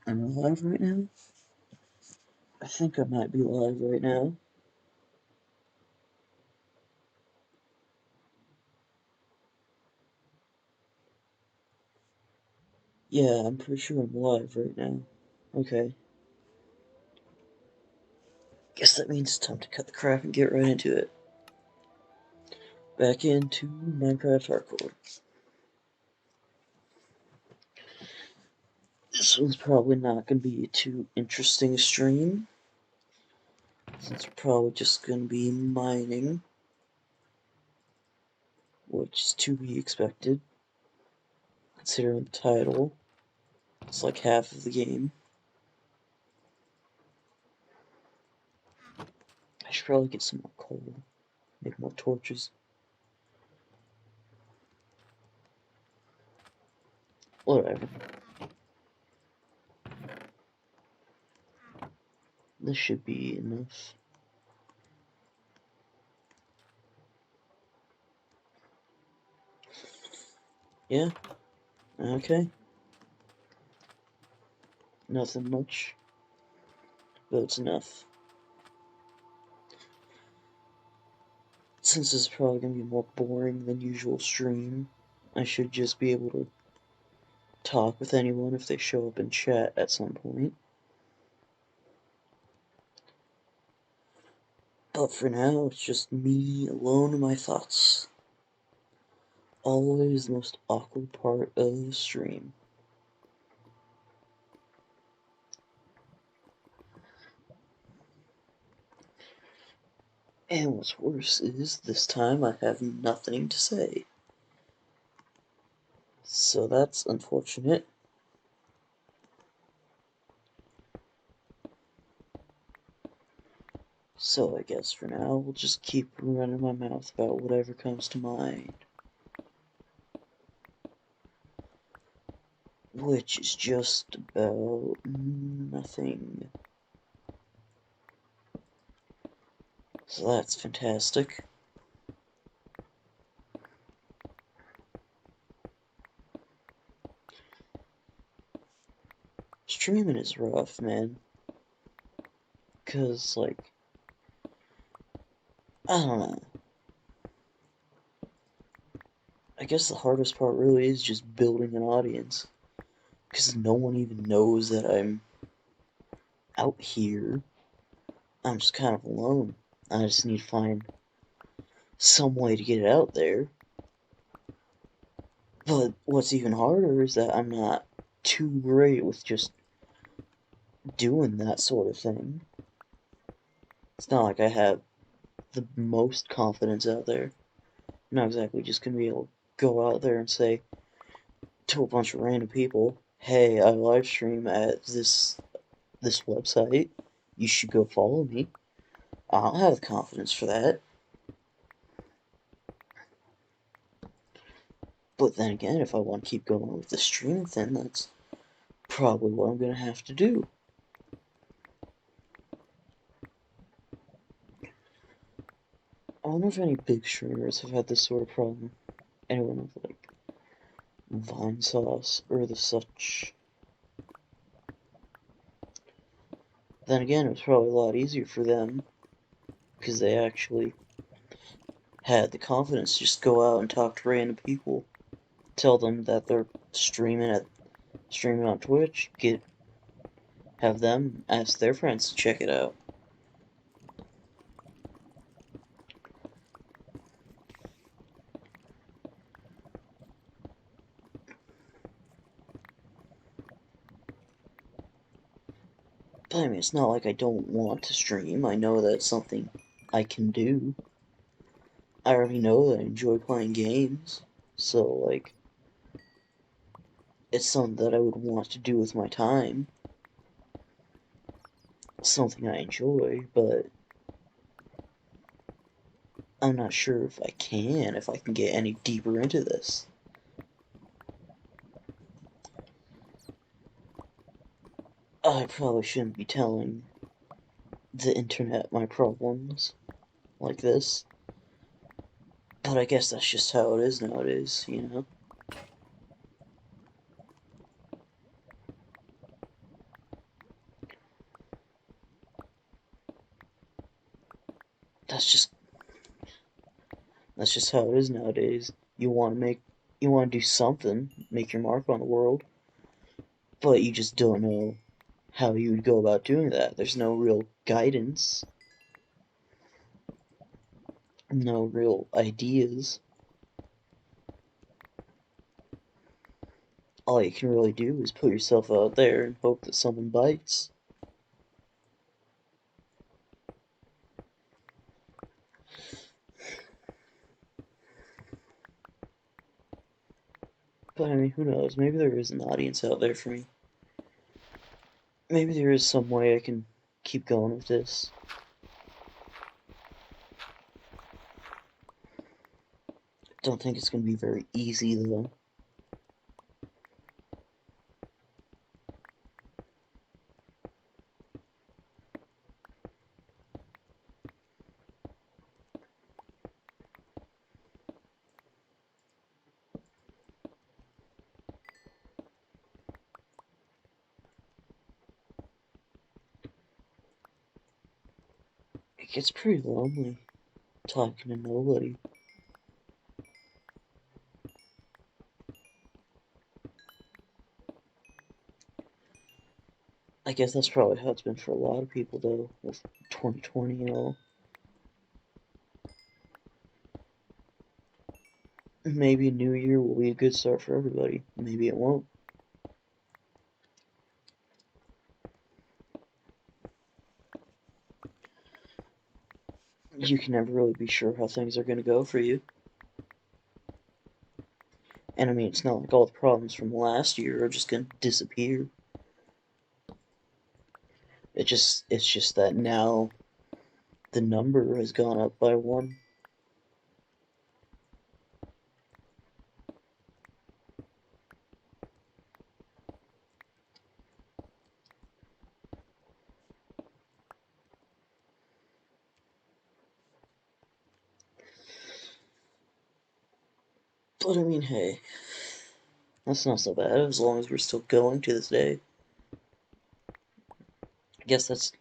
Am I live right now? I think I might be live right now. Yeah, I'm pretty sure I'm live right now. Okay. Guess that means it's time to cut the crap and get right into it. Back into Minecraft Hardcore. This one's probably not going to be a too interesting stream, since we're probably just going to be mining, which is to be expected, considering the title. It's like half of the game. I should probably get some more coal, make more torches. Whatever. This should be enough. Yeah, okay. Nothing much, but it's enough. Since this is probably going to be more boring than usual stream, I should just be able to talk with anyone if they show up in chat at some point. But for now, it's just me alone and my thoughts. Always the most awkward part of the stream. And what's worse is, this time I have nothing to say. So that's unfortunate. So I guess for now, we'll just keep running my mouth about whatever comes to mind. Which is just about nothing. So that's fantastic. Streaming is rough, man. Cause, like, I don't know. I guess the hardest part really is just building an audience. Cause no one even knows that I'm out here. I'm just kind of alone. I just need to find some way to get it out there. But what's even harder is that I'm not too great with just doing that sort of thing. It's not like I have the most confidence out there. I'm not exactly just gonna be able to go out there and say to a bunch of random people, hey, I live stream at this website. You should go follow me. I don't have the confidence for that. But then again, if I want to keep going with the stream thing, that's probably what I'm gonna have to do. I wonder if any big streamers have had this sort of problem. Anyone with like Vinesauce or the such. Then again, it was probably a lot easier for them because they actually had the confidence to just go out and talk to random people, tell them that they're streaming on Twitch, have them ask their friends to check it out. But I mean, it's not like I don't want to stream. I know that's something I can do. I already know that I enjoy playing games, so like, it's something that I would want to do with my time. Something I enjoy, but I'm not sure if I can get any deeper into this. I probably shouldn't be telling the internet my problems like this, but I guess that's just how it is nowadays, you know? that's just how it is nowadays. You want to do something, make your mark on the world, but you just don't know how you would go about doing that. There's no real guidance, no real ideas. All you can really do is put yourself out there and hope that someone bites. But I mean, who knows? Maybe there is an audience out there for me. Maybe there is some way I can keep going with this. Don't think it's going to be very easy, though. It gets pretty lonely talking to nobody. I guess that's probably how it's been for a lot of people, though, with 2020 and all. Maybe a new year will be a good start for everybody. Maybe it won't. You can never really be sure how things are going to go for you. And I mean, it's not like all the problems from last year are just going to disappear. It's just that now the number has gone up by one. But I mean, hey, that's not so bad as long as we're still going to this day. I guess that's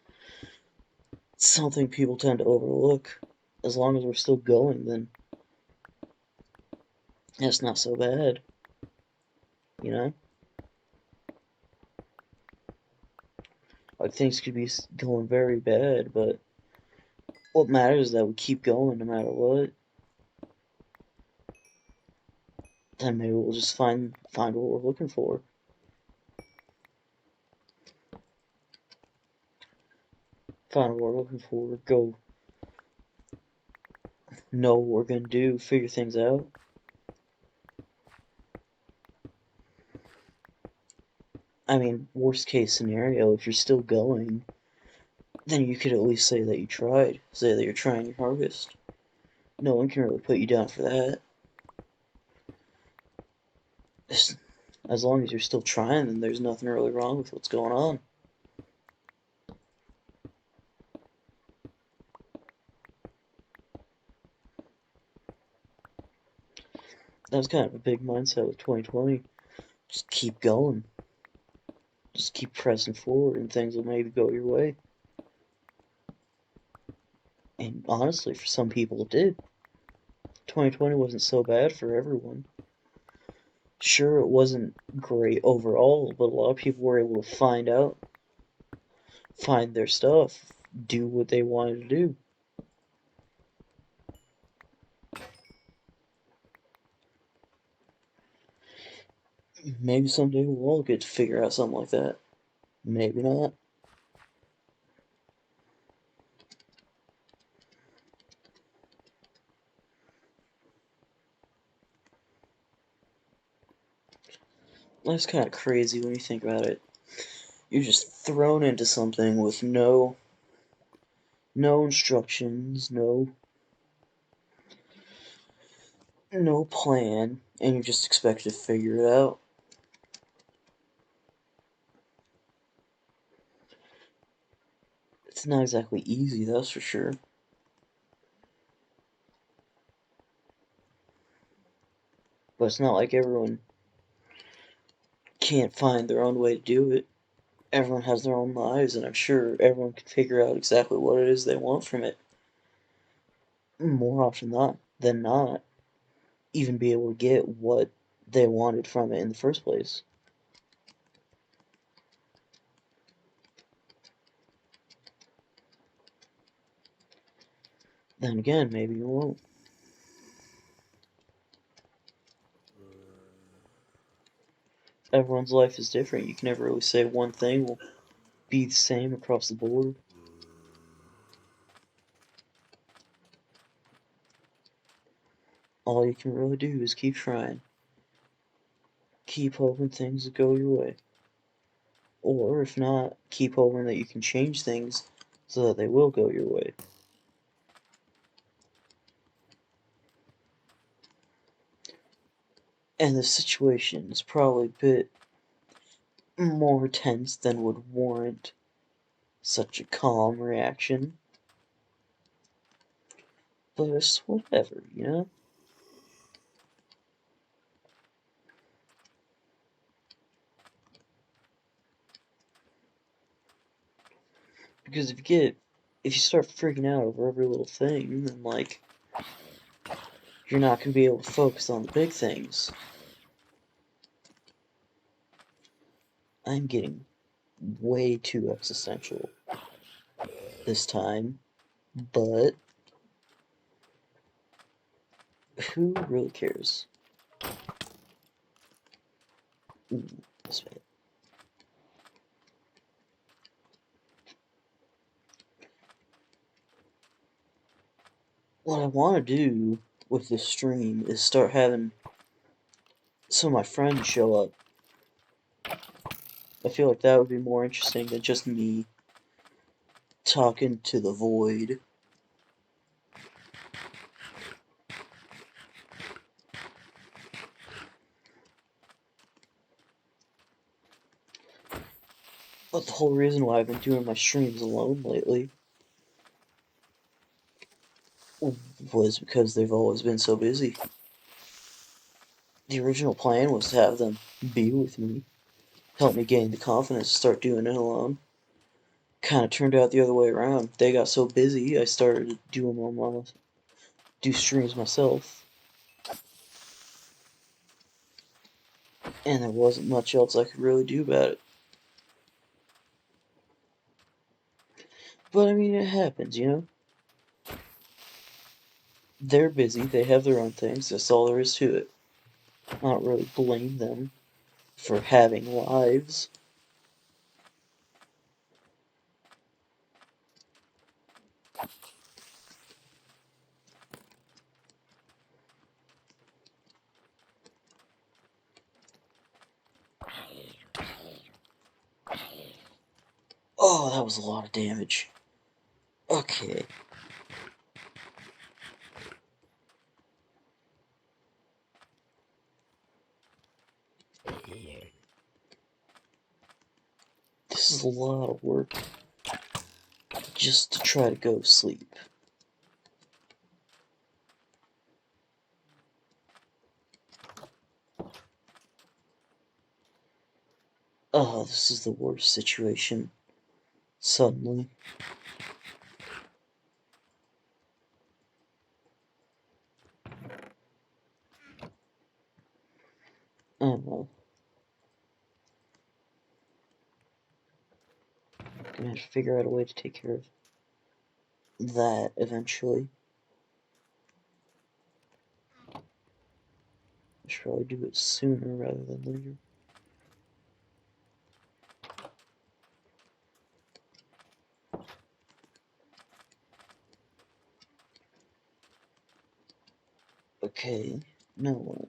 something people tend to overlook. As long as we're still going, then that's not so bad. You know? Like, things could be going very bad, but what matters is that we keep going no matter what. Then maybe we'll just find what we're looking for. Find what we're looking for, go know what we're gonna do, figure things out. I mean, worst case scenario, if you're still going, then you could at least say that you tried. Say that you're trying your hardest. No one can really put you down for that. As long as you're still trying, then there's nothing really wrong with what's going on. That was kind of a big mindset with 2020. Just keep going. Just keep pressing forward, and things will maybe go your way. And honestly, for some people it did. 2020 wasn't so bad for everyone. Sure, it wasn't great overall, but a lot of people were able to find their stuff, do what they wanted to do. Maybe someday we'll all get to figure out something like that. Maybe not. That's kind of crazy when you think about it. You're just thrown into something with no instructions, no plan, and you're just expected to figure it out. It's not exactly easy, that's for sure. But it's not like everyone can't find their own way to do it. Everyone has their own lives, and I'm sure everyone can figure out exactly what it is they want from it. more often than not, even be able to get what they wanted from it in the first place. Then again, maybe you won't. Everyone's life is different. You can never really say one thing will be the same across the board. All you can really do is keep trying. Keep hoping things will go your way. Or, if not, keep hoping that you can change things so that they will go your way. And the situation is probably a bit more tense than would warrant such a calm reaction. But it's whatever, you know? Because if you start freaking out over every little thing, then, like, you're not going to be able to focus on the big things. I'm getting way too existential this time, but who really cares? Ooh, this way. What I want to do with this stream is start having some of my friends show up. I feel like that would be more interesting than just me talking to the void. But the whole reason why I've been doing my streams alone lately was because they've always been so busy. The original plan was to have them be with me, help me gain the confidence to start doing it alone. Kind of turned out the other way around. They got so busy, I started do streams myself, and there wasn't much else I could really do about it. But I mean, it happens, you know? They're busy, they have their own things, that's all there is to it. I don't really blame them for having lives. Oh, that was a lot of damage. Okay. This is a lot of work just to try to go to sleep. Oh, this is the worst situation. Suddenly. I don't know. I'm gonna have to figure out a way to take care of that eventually. I should probably do it sooner rather than later. Okay, no.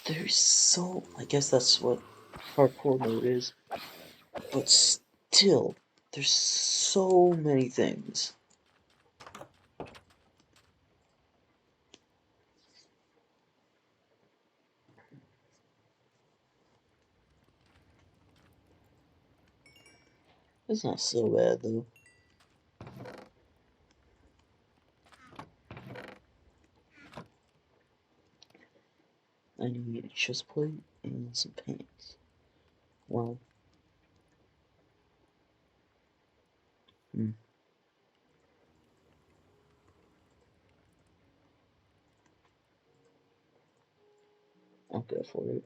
There's so... I guess that's what hardcore mode is. But still, there's so many things. It's not so bad, though. I need a chest plate and some pants. Well, I'll go for it.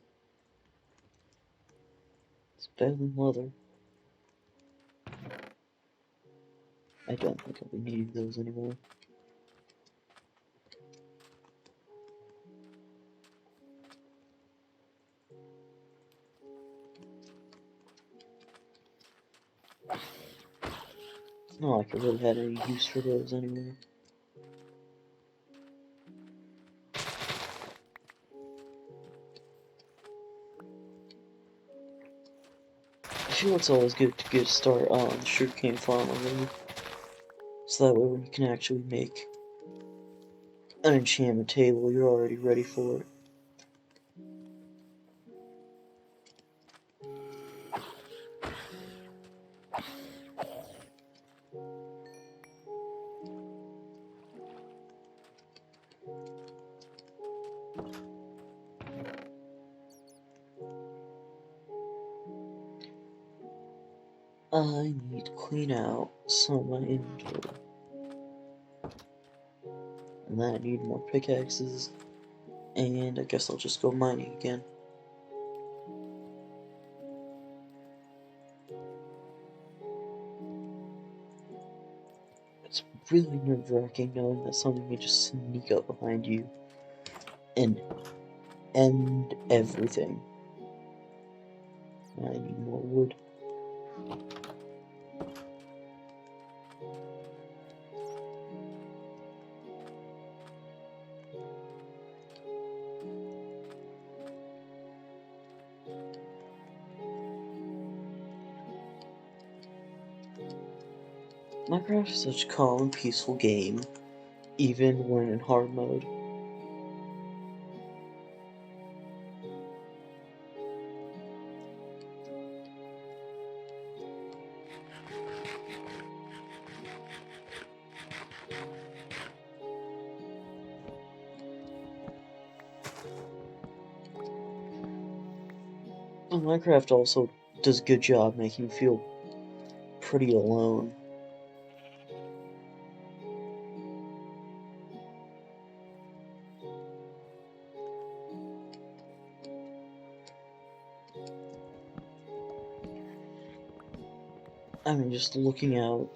It's better than leather. I don't think I'll be needing those anymore. It's not like I really had any use for those anyway. I feel it's always good to get a start on the sugarcane farm already. So that way when you can actually make an enchantment table, you're already ready for it. I need to clean out some of my inventory. And then I need more pickaxes. And I guess I'll just go mining again. It's really nerve-wracking knowing that something can just sneak up behind you and end everything. I need more wood. Minecraft is such a calm and peaceful game, even when in hard mode. And Minecraft also does a good job making you feel pretty alone. I mean, just looking out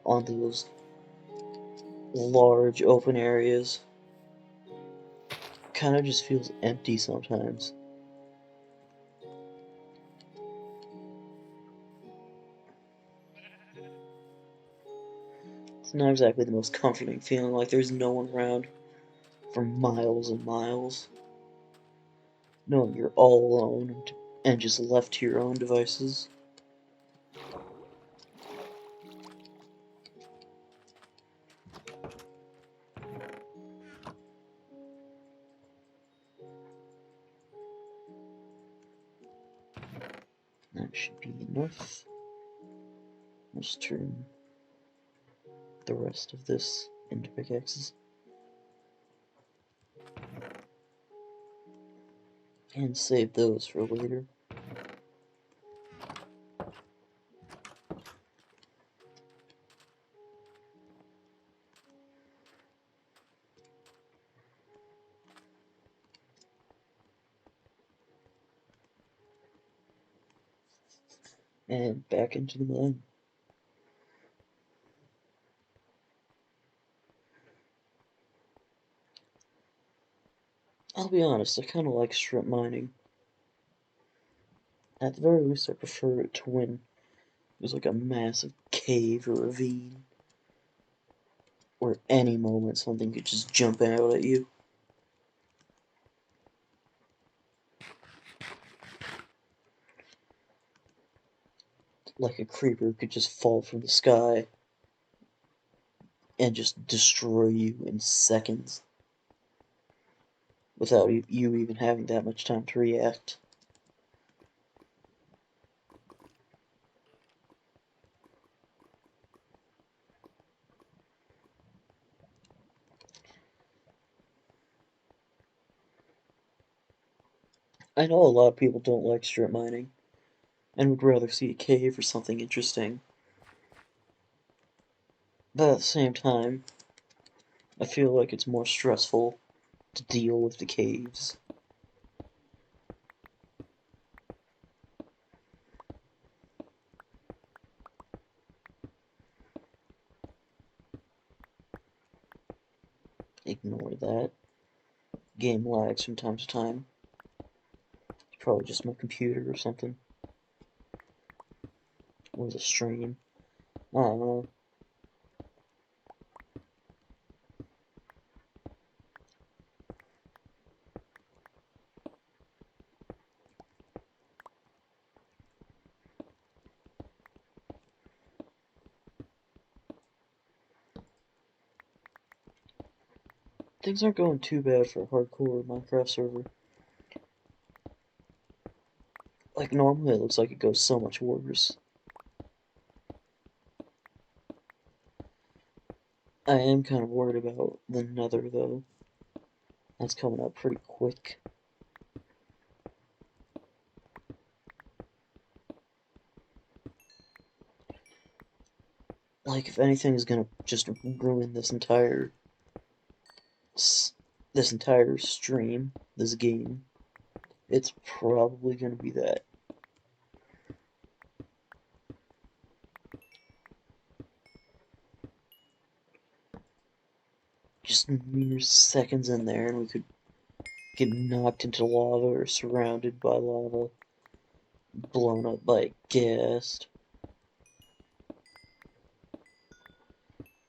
onto those large open areas kind of just feels empty sometimes. It's not exactly the most comforting feeling, like there's no one around for miles and miles. Knowing you're all alone and just left to your own devices. That should be enough. I'll just turn the rest of this into pickaxes. And save those for later. And back into the mine. I'll be honest, I kinda like strip mining. At the very least, I prefer it to when there's like a massive cave or ravine, where any moment something could just jump out at you. Like a creeper could just fall from the sky and just destroy you in seconds without you even having that much time to react. I know a lot of people don't like strip mining and would rather see a cave or something interesting. But at the same time, I feel like it's more stressful to deal with the caves. Ignore that. Game lags from time to time. It's probably just my computer or something. Or the stream. I don't know. Things aren't going too bad for a hardcore Minecraft server. Like, normally it looks like it goes so much worse. I am kind of worried about the Nether, though. That's coming up pretty quick. Like, if anything is gonna just ruin this entire stream, this game, it's probably gonna be that. Just mere seconds in there, and we could get knocked into lava or surrounded by lava, blown up by a ghast.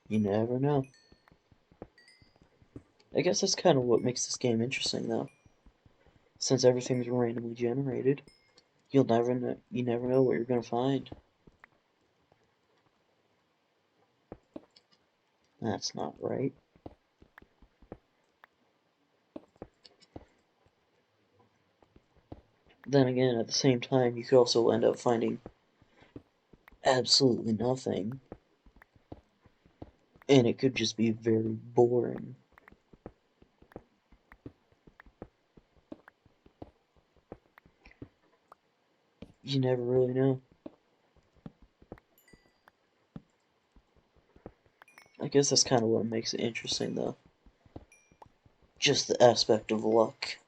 You never know. I guess that's kind of what makes this game interesting, though. Since everything's randomly generated, you never know what you're gonna find. That's not right. Then again, at the same time, you could also end up finding absolutely nothing, and it could just be very boring. You never really know. I guess that's kind of what makes it interesting, though. Just the aspect of luck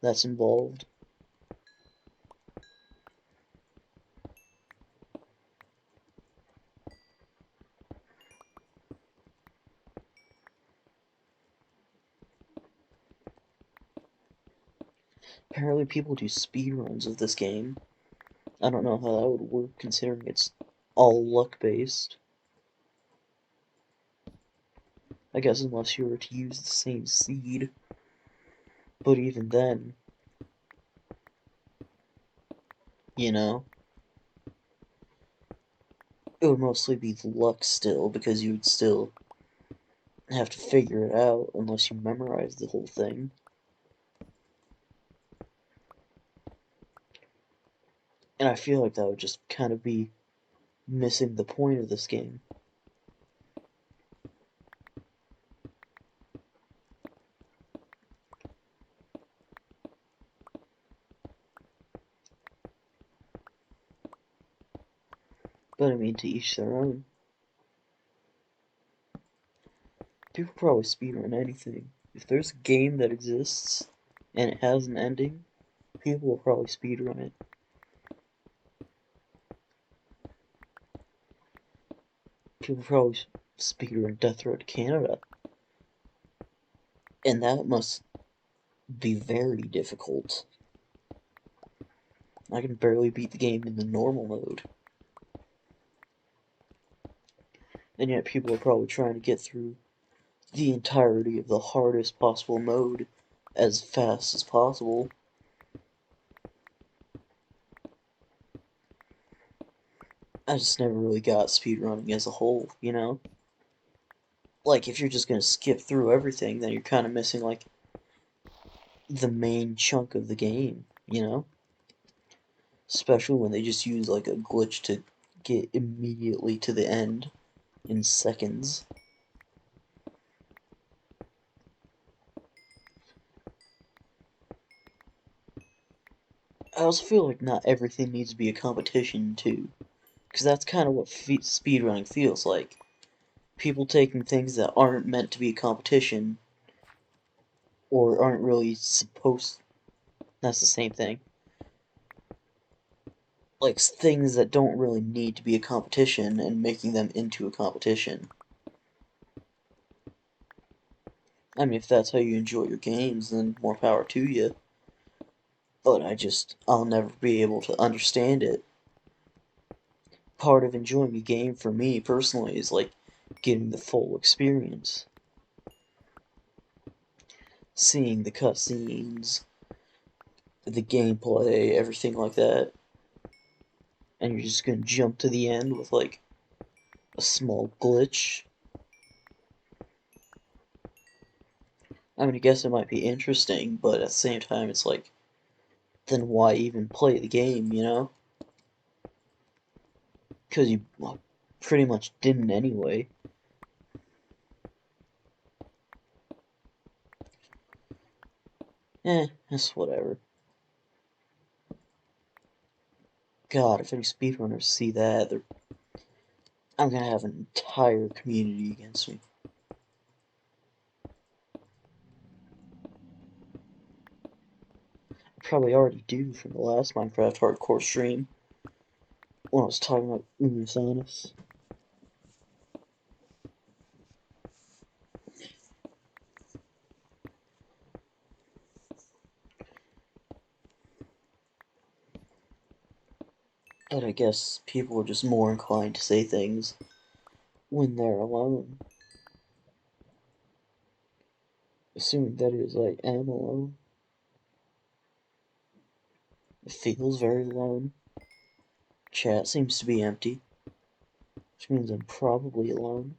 that's involved. Apparently people do speedruns of this game. I don't know how that would work considering it's all luck based. I guess unless you were to use the same seed. But even then, you know, it would mostly be the luck still, because you would still have to figure it out unless you memorize the whole thing. And I feel like that would just kind of be missing the point of this game. But I mean, to each their own. People probably speedrun anything. If there's a game that exists and it has an ending, people will probably speedrun it. People probably speedrun Death Road to Canada. And that must be very difficult. I can barely beat the game in the normal mode. And yet people are probably trying to get through the entirety of the hardest possible mode as fast as possible. I just never really got speedrunning as a whole, you know? Like, if you're just gonna skip through everything, then you're kind of missing, like, the main chunk of the game, you know? Especially when they just use, like, a glitch to get immediately to the end in seconds. I also feel like not everything needs to be a competition, too. Because that's kind of what speedrunning feels like. people taking things that aren't meant to be a competition or aren't really supposed. That's the same thing. Like things that don't really need to be a competition and making them into a competition. I mean, if that's how you enjoy your games, then more power to you. But I'll never be able to understand it. Part of enjoying a game for me personally is like getting the full experience. Seeing the cutscenes, the gameplay, everything like that. And you're just gonna jump to the end with like a small glitch. I mean, I guess it might be interesting, but at the same time, it's like, then why even play the game, you know? Because you pretty much didn't anyway. That's whatever. God, if any speedrunners see that, I'm gonna have an entire community against me. I probably already do from the last Minecraft hardcore stream when I was talking about Unisonus. But I guess people are just more inclined to say things when they're alone. Assuming that is, I am alone. It feels very alone. Chat seems to be empty, which means I'm probably alone.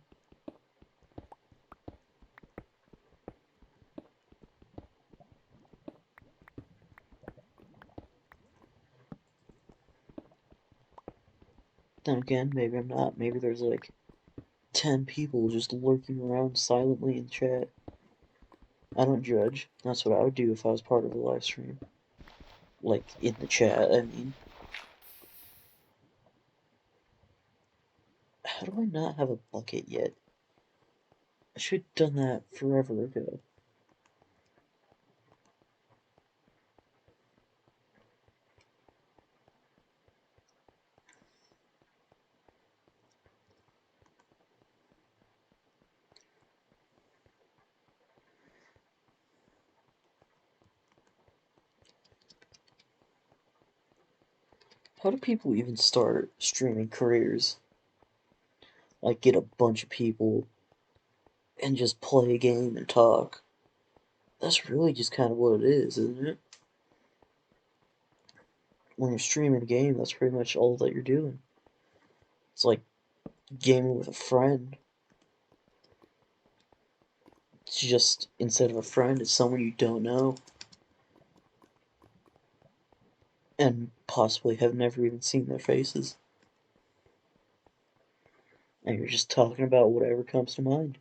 Then again, maybe I'm not. Maybe there's like 10 people just lurking around silently in chat. I don't judge. That's what I would do if I was part of a live stream. Like, in the chat, I mean. How do I not have a bucket yet? I should have done that forever ago. How do people even start streaming careers? Like, get a bunch of people and just play a game and talk. That's really just kind of what it is, isn't it? When you're streaming a game, that's pretty much all that you're doing. It's like gaming with a friend. It's just, instead of a friend, it's someone you don't know. And possibly have never even seen their faces. And you're just talking about whatever comes to mind.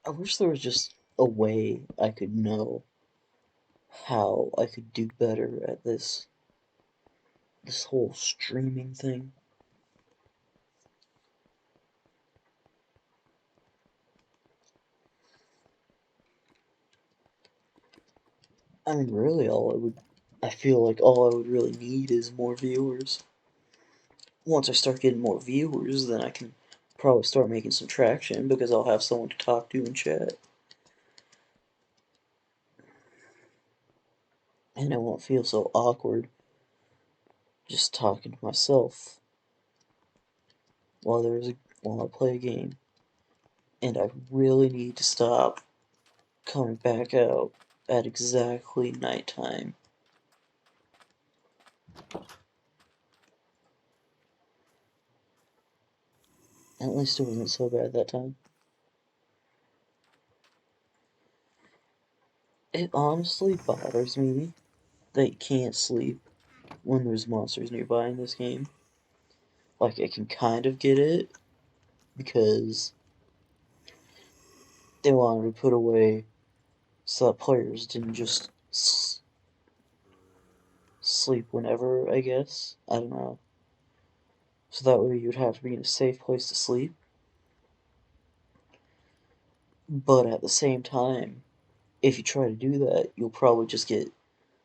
I wish there was just a way I could know how I could do better at this whole streaming thing. I mean, really, I feel like all I would really need is more viewers. Once I start getting more viewers, then I can probably start making some traction because I'll have someone to talk to in chat. And I won't feel so awkward just talking to myself while I play a game. and I really need to stop coming back out at exactly nighttime. At least it wasn't so bad that time. It honestly bothers me that you can't sleep when there's monsters nearby in this game. Like, I can kind of get it, because they wanted to put away so that players didn't just sleep whenever, I guess. I don't know. So that way you'd have to be in a safe place to sleep. But at the same time, if you try to do that, you'll probably just get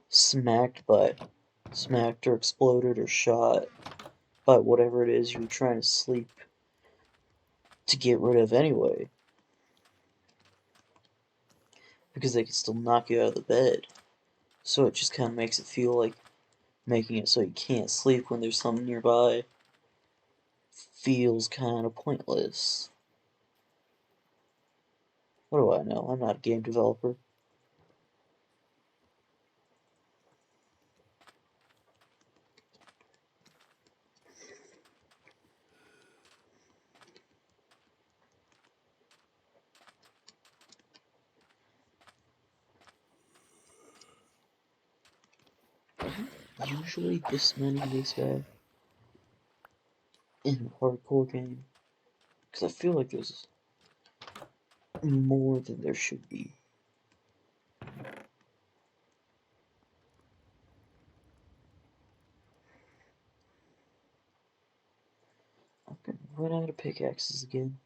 smacked or exploded or shot by whatever it is you're trying to sleep to get rid of anyway. Because they can still knock you out of the bed. So it just kind of makes it feel like making it so you can't sleep when there's something nearby feels kind of pointless. What do I know? I'm not a game developer. Usually this many of these guys in a hardcore game. Because I feel like there's more than there should be. I'm gonna run out of pickaxes again.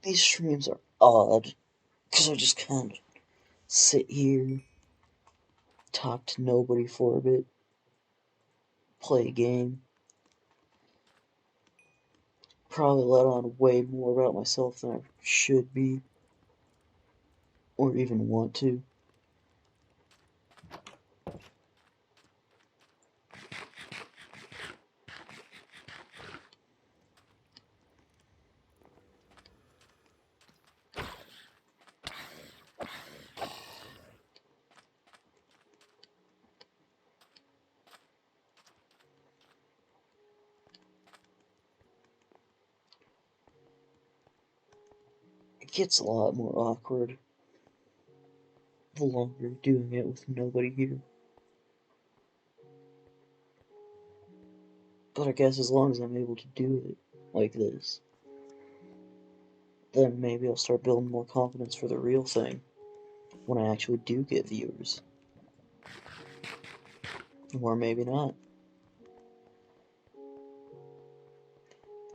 These streams are odd, because I just kind of sit here, talk to nobody for a bit, play a game, probably let on way more about myself than I should be, or even want to. It gets a lot more awkward the longer you're doing it with nobody here. But I guess as long as I'm able to do it like this, then maybe I'll start building more confidence for the real thing when I actually do get viewers. Or maybe not.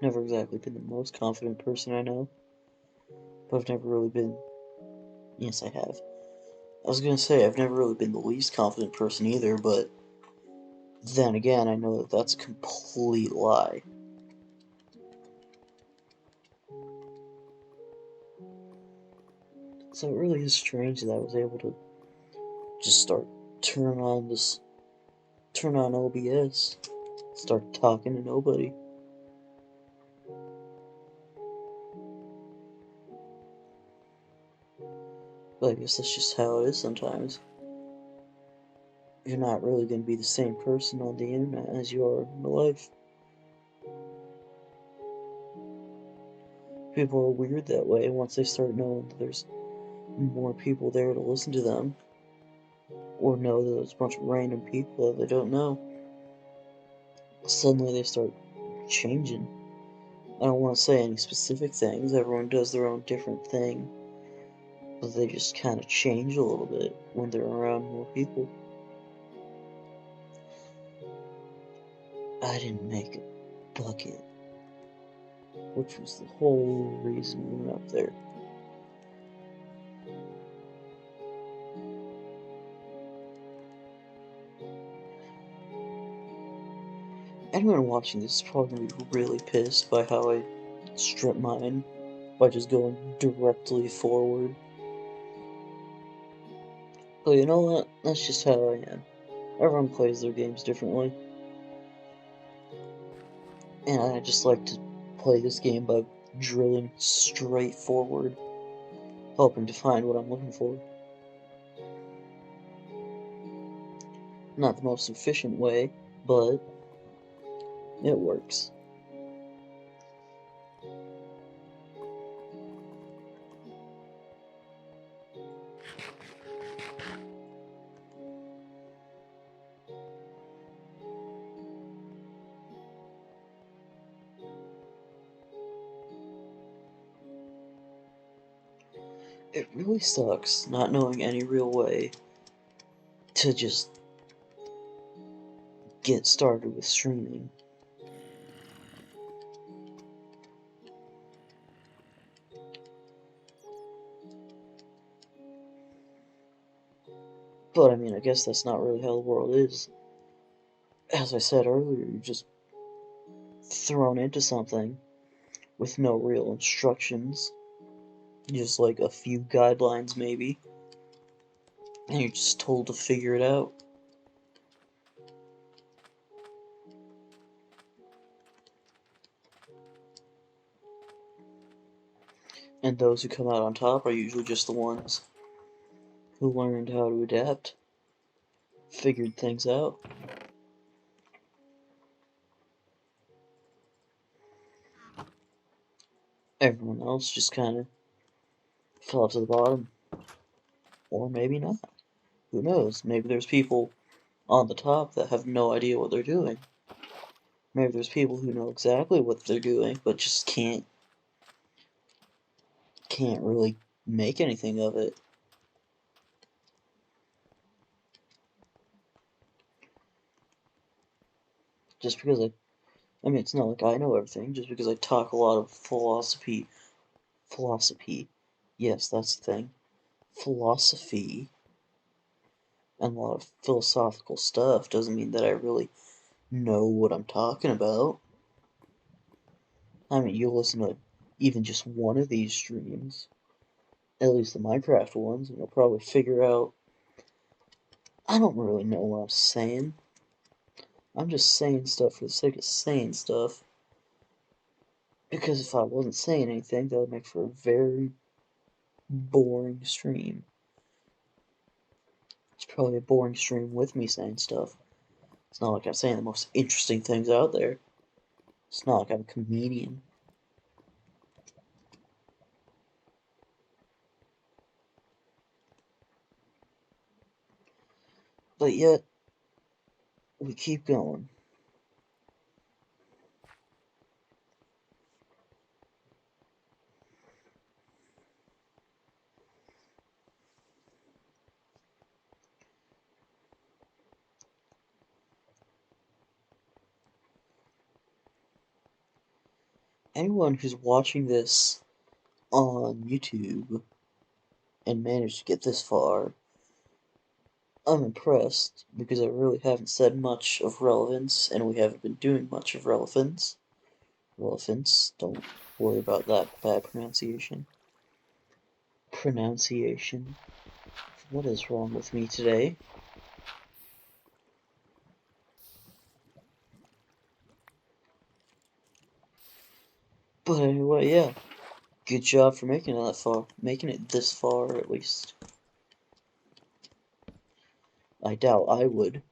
Never exactly been the most confident person I know, but I've never really been. Yes, I have. I was gonna say, I've never really been the least confident person either, but then again, I know that that's a complete lie. So it really is strange that I was able to just turn on turn on OBS, start talking to nobody. But I guess that's just how it is sometimes. You're not really going to be the same person on the internet as you are in real life. People are weird that way once they start knowing that there's more people there to listen to them, or know that there's a bunch of random people that they don't know. Suddenly they start changing. I don't want to say any specific things, everyone does their own different thing, but they just kind of change a little bit when they're around more people. I didn't make a bucket, which was the whole reason we went up there. Anyone watching this is probably gonna be really pissed by how I strip mine by just going directly forward. But you know what? That's just how I am. Everyone plays their games differently. And I just like to play this game by drilling straight forward, hoping to find what I'm looking for. Not the most efficient way, but it works. It really sucks not knowing any real way to just get started with streaming. But I mean, I guess that's not really how the world is. As I said earlier, you're just thrown into something with no real instructions, just like a few guidelines maybe, and you're just told to figure it out. And those who come out on top are usually just the ones who learned how to adapt, figured things out. Everyone else just kind of fell to the bottom. Or maybe not. Who knows? Maybe there's people on the top that have no idea what they're doing. Maybe there's people who know exactly what they're doing, but just can't really make anything of it. Just because I mean, it's not like I know everything, just because I talk a lot of philosophy. Yes, that's the thing. Philosophy and a lot of philosophical stuff doesn't mean that I really know what I'm talking about. I mean, you'll listen to even just one of these streams, at least the Minecraft ones, and you'll probably figure out I don't really know what I'm saying. I'm just saying stuff for the sake of saying stuff. Because if I wasn't saying anything, that would make for a very boring stream. It's probably a boring stream with me saying stuff. It's not like I'm saying the most interesting things out there. It's not like I'm a comedian. But yet, we keep going. Anyone who's watching this on YouTube and managed to get this far, I'm impressed because I really haven't said much of relevance and we haven't been doing much of relevance. Don't worry about that bad pronunciation. What is wrong with me today? But anyway, yeah. Good job for making it that far. Making it this far, at least. I doubt I would.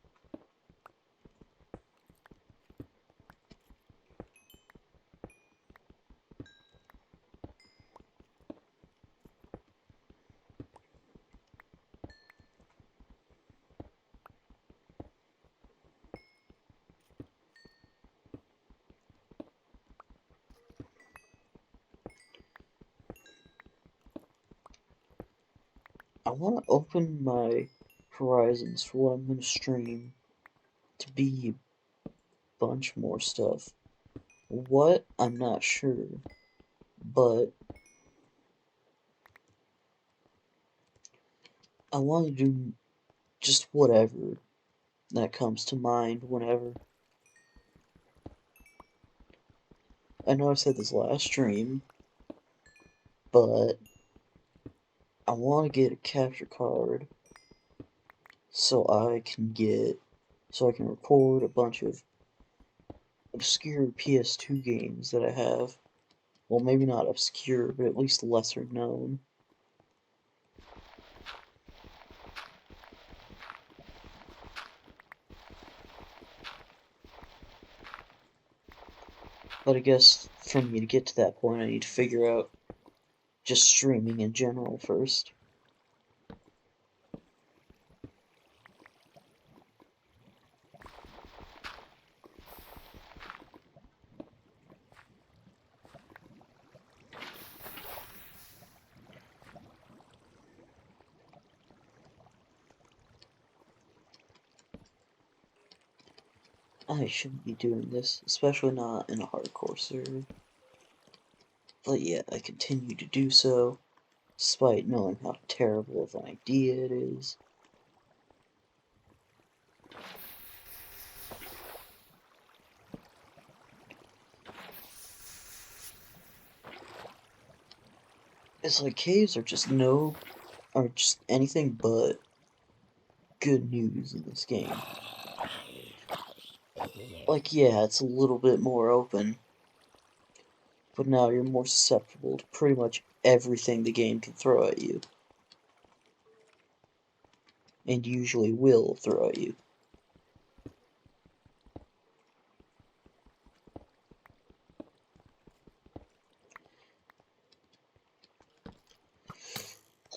I want to open my horizons for what I'm going to stream to be a bunch more stuff. What? I'm not sure. But I want to do just whatever that comes to mind whenever. I know I said this last stream, but I want to get a capture card so I can record a bunch of obscure PS2 games that I have. Well, maybe not obscure, but at least lesser known. But I guess for me to get to that point, I need to figure out just streaming in general first. I shouldn't be doing this, especially not in a hardcore server. But yet, I continue to do so, despite knowing how terrible of an idea it is. It's like caves are just anything but good news in this game. Like, yeah, it's a little bit more open, but now you're more susceptible to pretty much everything the game can throw at you. And usually will throw at you.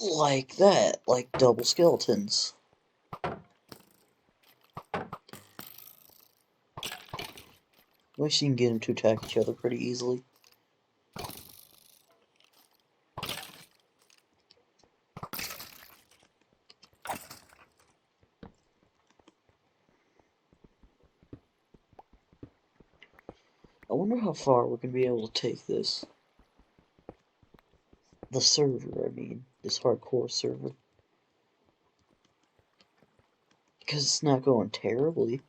Like that, like double skeletons. At least you can get them to attack each other pretty easily. I wonder how far we're going to be able to take this. The server, I mean. This hardcore server. Because it's not going terribly.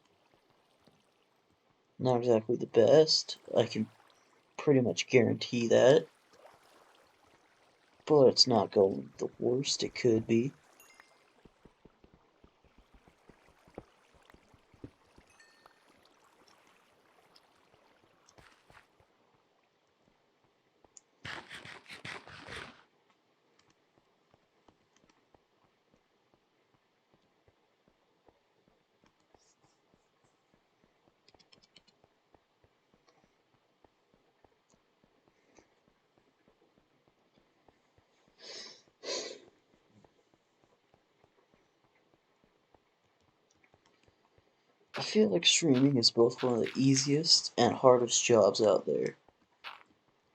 Not exactly the best. I can pretty much guarantee that. But it's not going the worst it could be. I feel like streaming is both one of the easiest and hardest jobs out there.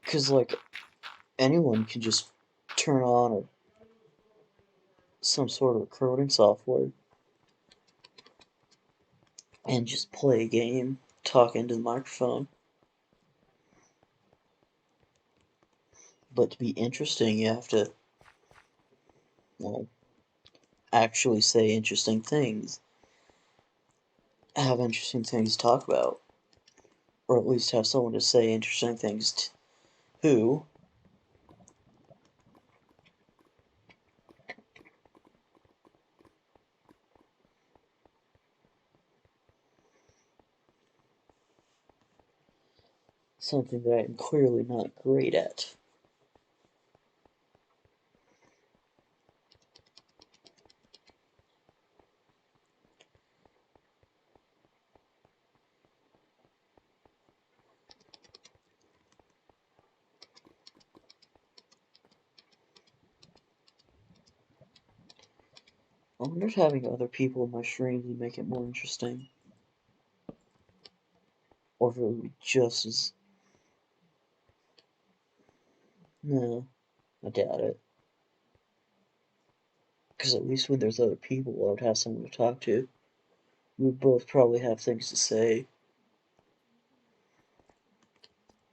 Because, like, anyone can just turn on some sort of recording software and just play a game, talk into the microphone. But to be interesting, you have to, well, actually say interesting things. Have interesting things to talk about. Or at least have someone to say interesting things to. Something that I am clearly not great at. I wonder if having other people in my streams would make it more interesting. Or if it would be just as... No, I doubt it. Because at least when there's other people, I would have someone to talk to. We would both probably have things to say.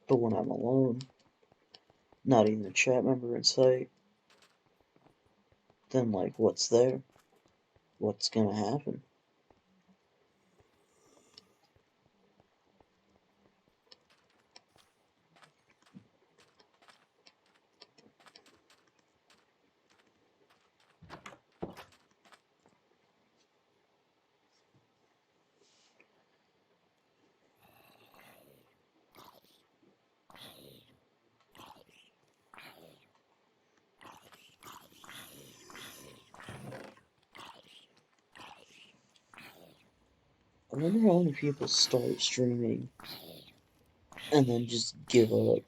But when I'm alone, not even a chat member in sight, then, like, what's there? What's gonna happen? I wonder how many people start streaming and then just give up.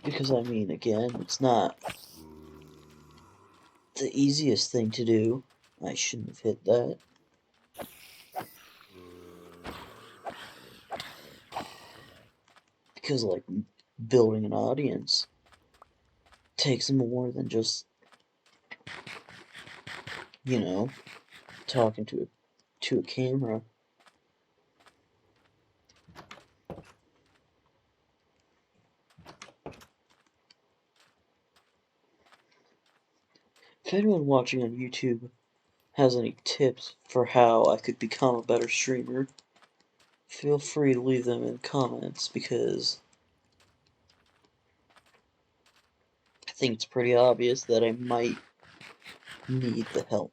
Because, I mean, again, it's not the easiest thing to do. I shouldn't have hit that. Because, like, building an audience takes more than just, you know, talking to a camera. If anyone watching on YouTube has any tips for how I could become a better streamer, feel free to leave them in comments, because I think it's pretty obvious that I might need the help.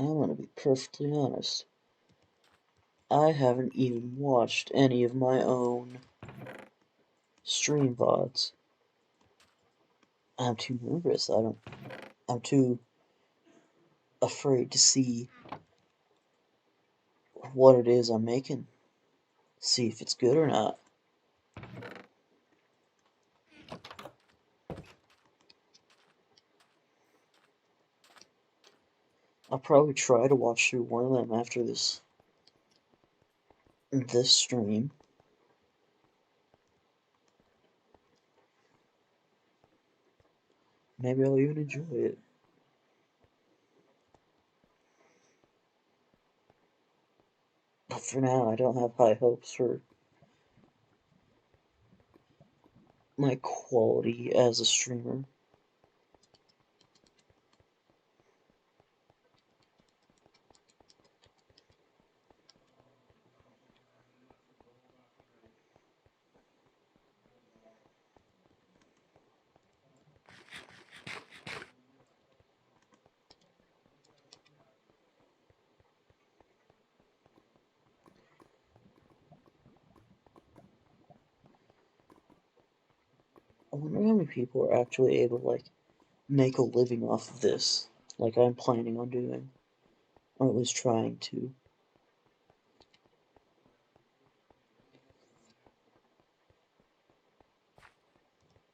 I'm gonna be perfectly honest. I haven't even watched any of my own stream VODs. I'm too nervous. I'm too afraid to see what it is I'm making. See if it's good or not. I'll probably try to watch through one of them after this stream. Maybe I'll even enjoy it. But for now, I don't have high hopes for my quality as a streamer. I wonder how many people are actually able to, like, make a living off of this, like I'm planning on doing, or at least trying to.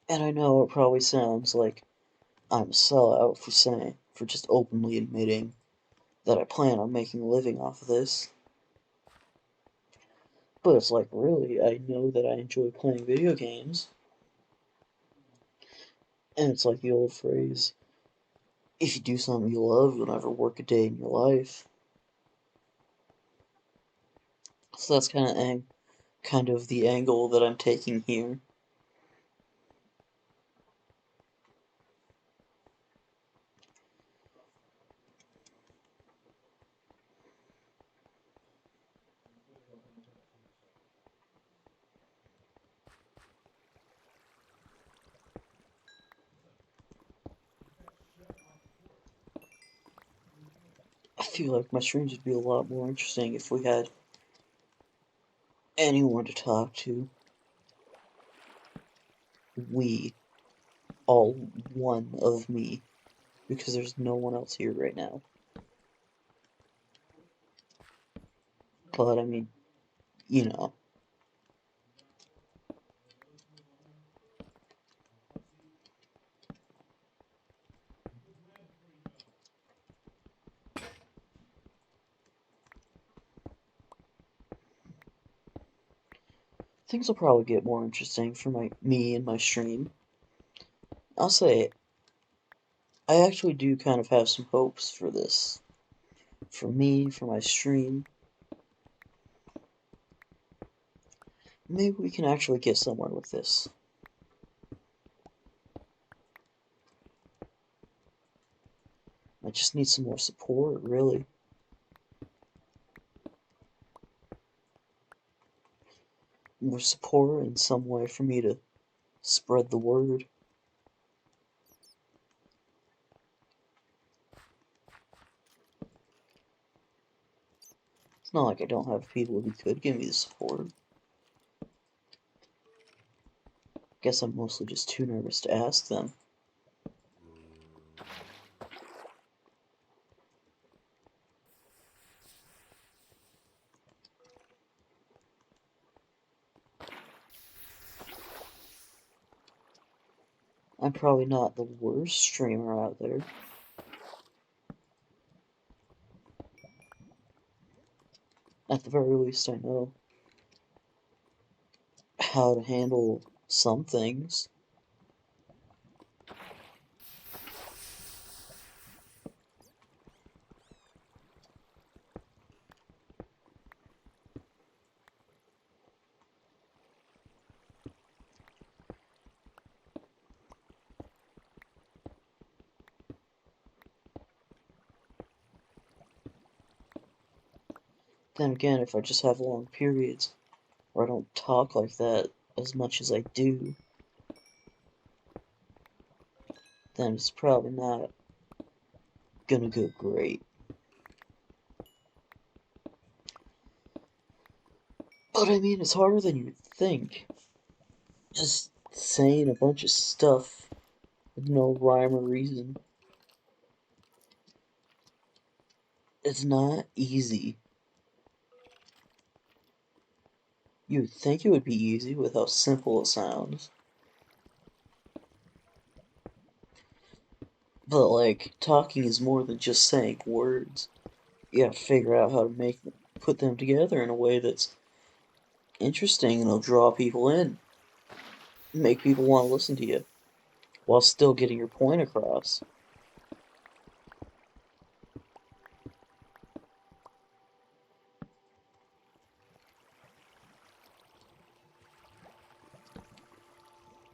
And I know it probably sounds like I'm a sellout for just openly admitting that I plan on making a living off of this. But it's like, really, I know that I enjoy playing video games. And it's like the old phrase, if you do something you love, you'll never work a day in your life. So that's kind of the angle that I'm taking here. I feel like my streams would be a lot more interesting if we had anyone to talk to. We, all one of me, because there's no one else here right now. But, I mean, you know. Things will probably get more interesting for me and my stream. I'll say, I actually do kind of have some hopes for this. For me, for my stream. Maybe we can actually get somewhere with this. My just need some more support, really. More support in some way for me to spread the word. It's not like I don't have people who could give me the support. Guess I'm mostly just too nervous to ask them. I'm probably not the worst streamer out there. At the very least, I know how to handle some things. Then again, if I just have long periods where I don't talk like that as much as I do, then it's probably not gonna go great. But I mean, it's harder than you would think. Just saying a bunch of stuff with no rhyme or reason. It's not easy. You would think it would be easy with how simple it sounds. But, like, talking is more than just saying words. You have to figure out how to put them together in a way that's interesting and will draw people in. Make people want to listen to you, while still getting your point across.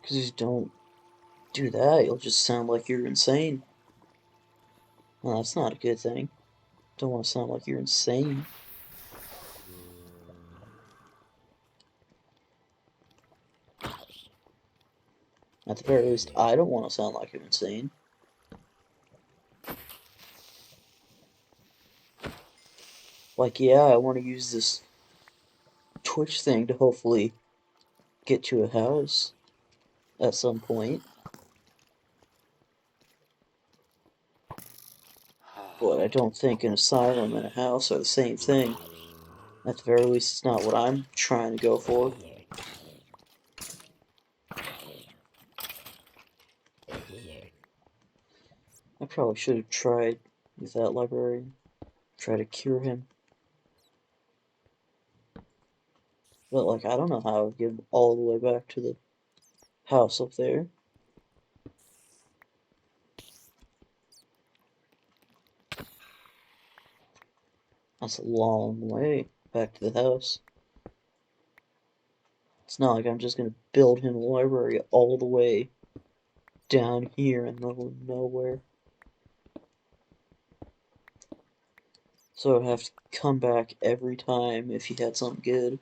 Because if you don't do that, you'll just sound like you're insane. Well, that's not a good thing. Don't want to sound like you're insane. At the very least, I don't want to sound like I'm insane. Like, yeah, I want to use this Twitch thing to hopefully get to a house at some point. But I don't think an asylum and a house are the same thing. At the very least, it's not what I'm trying to go for. I probably should have tried with that librarian. Try to cure him. But, like, I don't know how I would get him all the way back to the house up there. That's a long way back to the house. It's not like I'm just gonna build him a library all the way down here in the middle of nowhere. So I'd have to come back every time if he had something good.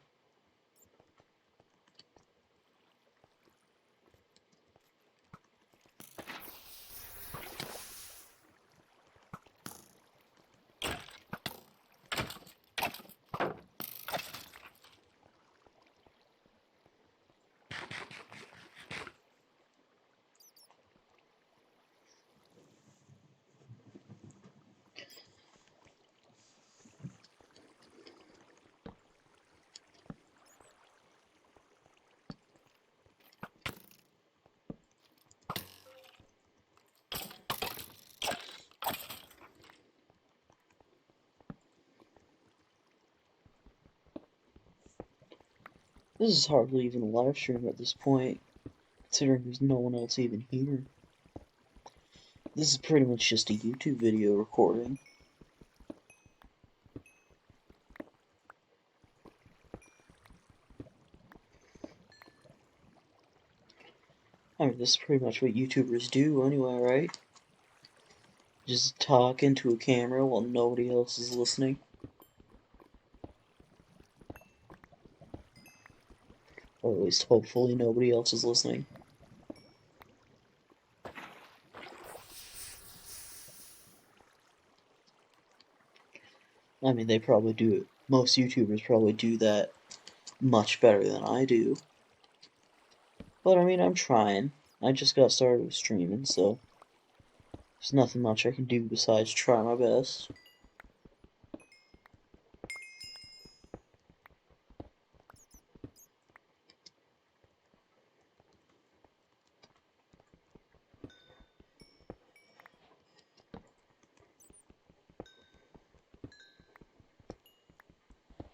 This is hardly even a live stream at this point, considering there's no one else even here. This is pretty much just a YouTube video recording. I mean, this is pretty much what YouTubers do anyway, right? Just talk into a camera while nobody else is listening. Or at least hopefully nobody else is listening. I mean, they probably do it. Most YouTubers probably do that much better than I do. But I mean, I'm trying. I just got started with streaming, so there's nothing much I can do besides try my best.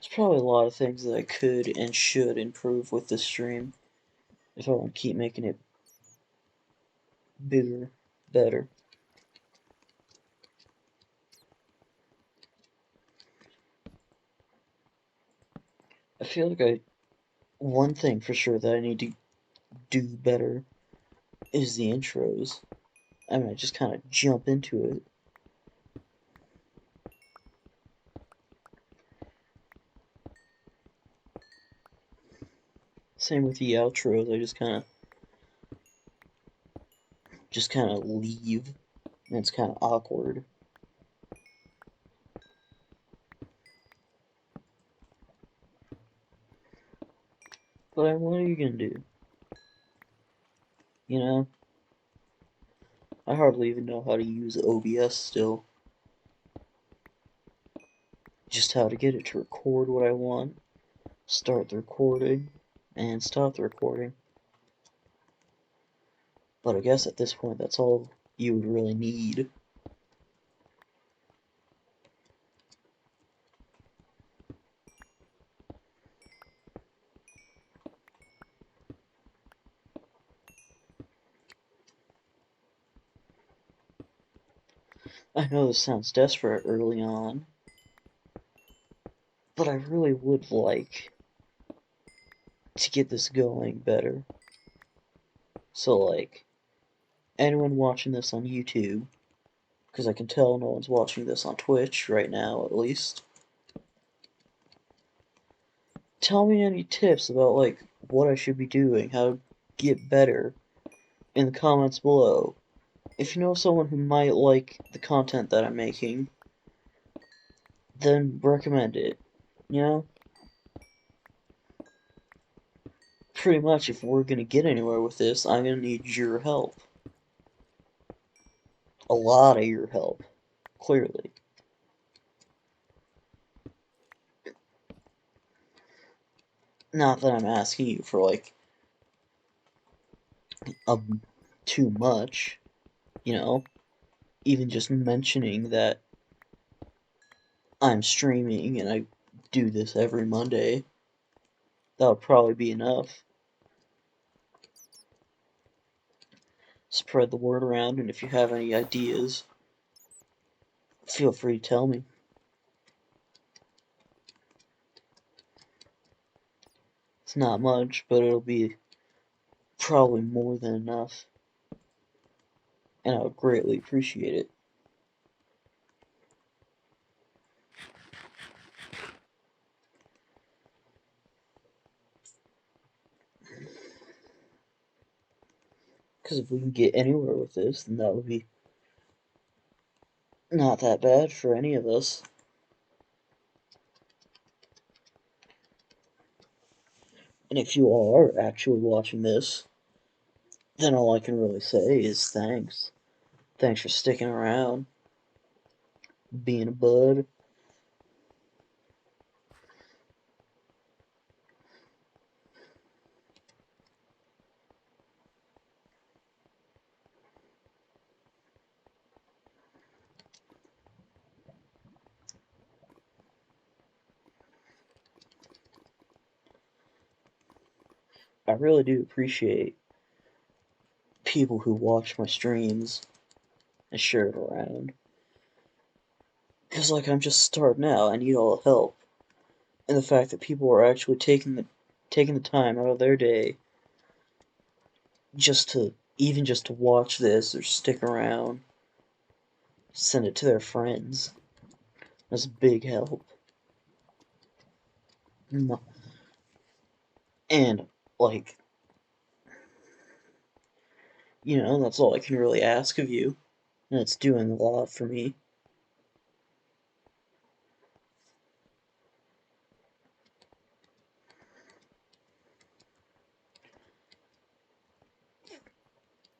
There's probably a lot of things that I could and should improve with this stream if I want to keep making it bigger, better. I feel like one thing for sure that I need to do better is the intros. I mean, I just kind of jump into it. Same with the outros, I just kind of leave, and it's kind of awkward. But what are you gonna do? You know? I hardly even know how to use OBS still. Just how to get it to record what I want, start the recording, and stop the recording. But I guess at this point that's all you would really need. I know this sounds desperate early on, but I really would like to get this going better. So, like, anyone watching this on YouTube, because I can tell no one's watching this on Twitch right now, at least, tell me any tips about, like, what I should be doing, how to get better, in the comments below. If you know someone who might like the content that I'm making, then recommend it, you know? Pretty much, if we're gonna get anywhere with this, I'm gonna need your help. A lot of your help, clearly. Not that I'm asking you for, like, too much, you know? Even just mentioning that I'm streaming and I do this every Monday, that would probably be enough. Spread the word around, and if you have any ideas, feel free to tell me. It's not much, but it'll be probably more than enough, and I would greatly appreciate it. Because if we can get anywhere with this, then that would be not that bad for any of us. And if you are actually watching this, then all I can really say is thanks. Thanks for sticking around, being a bud. I really do appreciate people who watch my streams and share it around. Because, like, I'm just starting out, I need all the help. And the fact that people are actually taking the time out of their day just to, even just to watch this or stick around, send it to their friends. That's a big help. And, like, you know, that's all I can really ask of you. And it's doing a lot for me.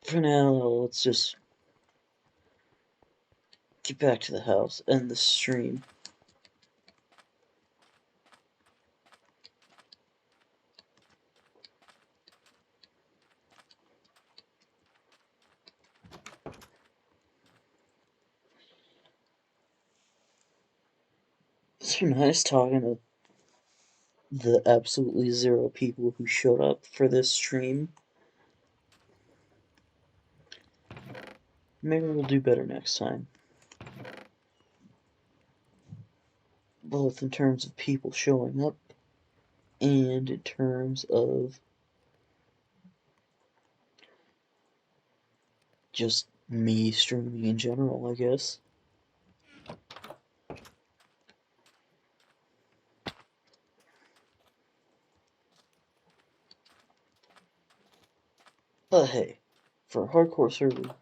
For now, let's just get back to the house, end the stream. It's been nice talking to the absolutely zero people who showed up for this stream. Maybe we'll do better next time. Both in terms of people showing up and in terms of just me streaming in general, I guess. But hey, for a hardcore server,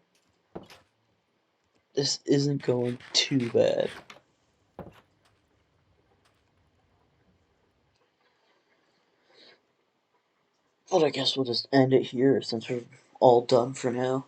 this isn't going too bad. But I guess we'll just end it here since we're all done for now.